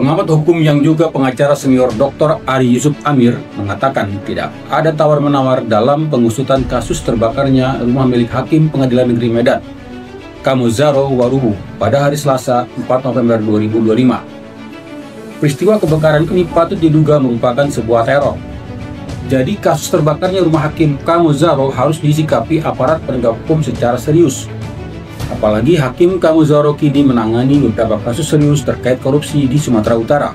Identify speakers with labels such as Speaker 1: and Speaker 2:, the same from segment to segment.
Speaker 1: Pengamat hukum yang juga pengacara senior Dr. Ari Yusuf Amir mengatakan tidak ada tawar-menawar dalam pengusutan kasus terbakarnya rumah milik Hakim Pengadilan Negeri Medan, Kamuzaro Warubu, pada hari Selasa 4 November 2025. Peristiwa kebakaran ini patut diduga merupakan sebuah teror. Jadi kasus terbakarnya rumah Hakim Kamuzaro harus disikapi aparat penegak hukum secara serius. Apalagi Hakim Kamuzaro kini menangani beberapa kasus serius terkait korupsi di Sumatera Utara.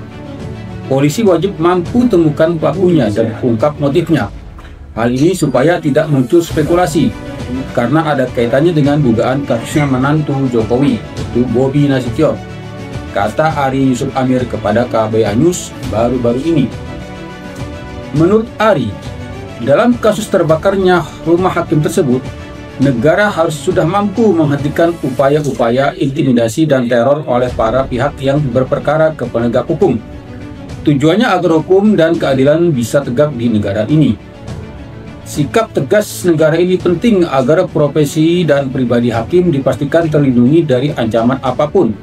Speaker 1: Polisi wajib mampu temukan pelakunya dan ungkap motifnya. Hal ini supaya tidak muncul spekulasi, karena ada kaitannya dengan dugaan kasusnya menantu Jokowi, yaitu Bobi Nasution, kata Ari Yusuf Amir kepada KBA News baru-baru ini. Menurut Ari, dalam kasus terbakarnya rumah hakim tersebut, negara harus sudah mampu menghentikan upaya-upaya intimidasi dan teror oleh para pihak yang berperkara ke penegak hukum. Tujuannya agar hukum dan keadilan bisa tegak di negara ini. Sikap tegas negara ini penting agar profesi dan pribadi hakim dipastikan terlindungi dari ancaman apapun.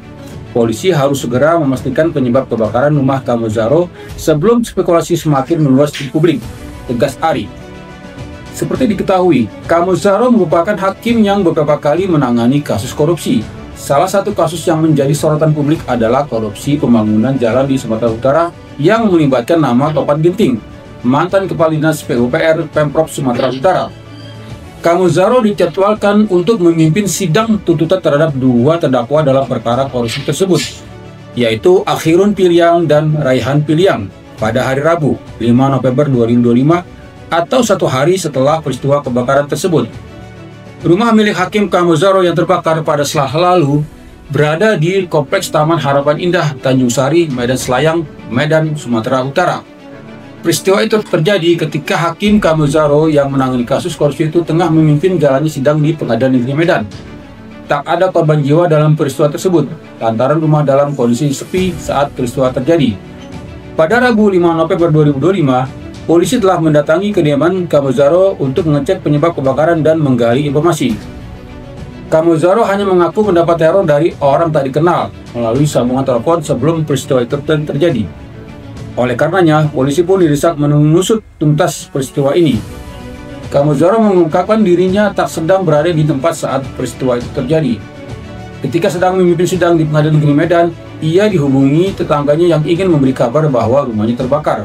Speaker 1: Polisi harus segera memastikan penyebab kebakaran rumah Kamuzaro sebelum spekulasi semakin meluas di publik, tegas Ari. Seperti diketahui, Kamuzaro merupakan hakim yang beberapa kali menangani kasus korupsi. Salah satu kasus yang menjadi sorotan publik adalah korupsi pembangunan jalan di Sumatera Utara yang melibatkan nama Topan Ginting, mantan Kepala Dinas PUPR Pemprov Sumatera Utara. Kamuzaro dijadwalkan untuk memimpin sidang tuntutan terhadap dua terdakwa dalam perkara korupsi tersebut, yaitu Akhirun Piliang dan Raihan Piliang, pada hari Rabu, 5 November 2025, atau satu hari setelah peristiwa kebakaran tersebut. Rumah milik Hakim Kamuzaro yang terbakar pada Selasa lalu berada di Kompleks Taman Harapan Indah, Tanjung Sari, Medan Selayang, Medan, Sumatera Utara. Peristiwa itu terjadi ketika Hakim Kamuzaro yang menangani kasus korupsi itu tengah memimpin jalannya sidang di Pengadilan Negeri Medan. Tak ada korban jiwa dalam peristiwa tersebut, lantaran rumah dalam kondisi sepi saat peristiwa terjadi. Pada Rabu 5 November 2025, polisi telah mendatangi kediaman Kamuzaro untuk mengecek penyebab kebakaran dan menggali informasi. Kamuzaro hanya mengaku mendapat teror dari orang tak dikenal melalui sambungan telepon sebelum peristiwa itu terjadi. Oleh karenanya, polisi pun didesak mengusut tuntas peristiwa ini. Kamuzaro mengungkapkan dirinya tak sedang berada di tempat saat peristiwa itu terjadi. Ketika sedang memimpin sidang di Pengadilan Negeri Medan, ia dihubungi tetangganya yang ingin memberi kabar bahwa rumahnya terbakar.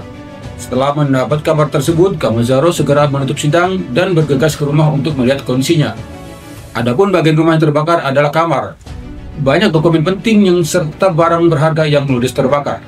Speaker 1: Setelah mendapat kabar tersebut, Kamuzaro segera menutup sidang dan bergegas ke rumah untuk melihat kondisinya. Adapun bagian rumah yang terbakar adalah kamar. Banyak dokumen penting yang serta barang berharga yang ludes terbakar.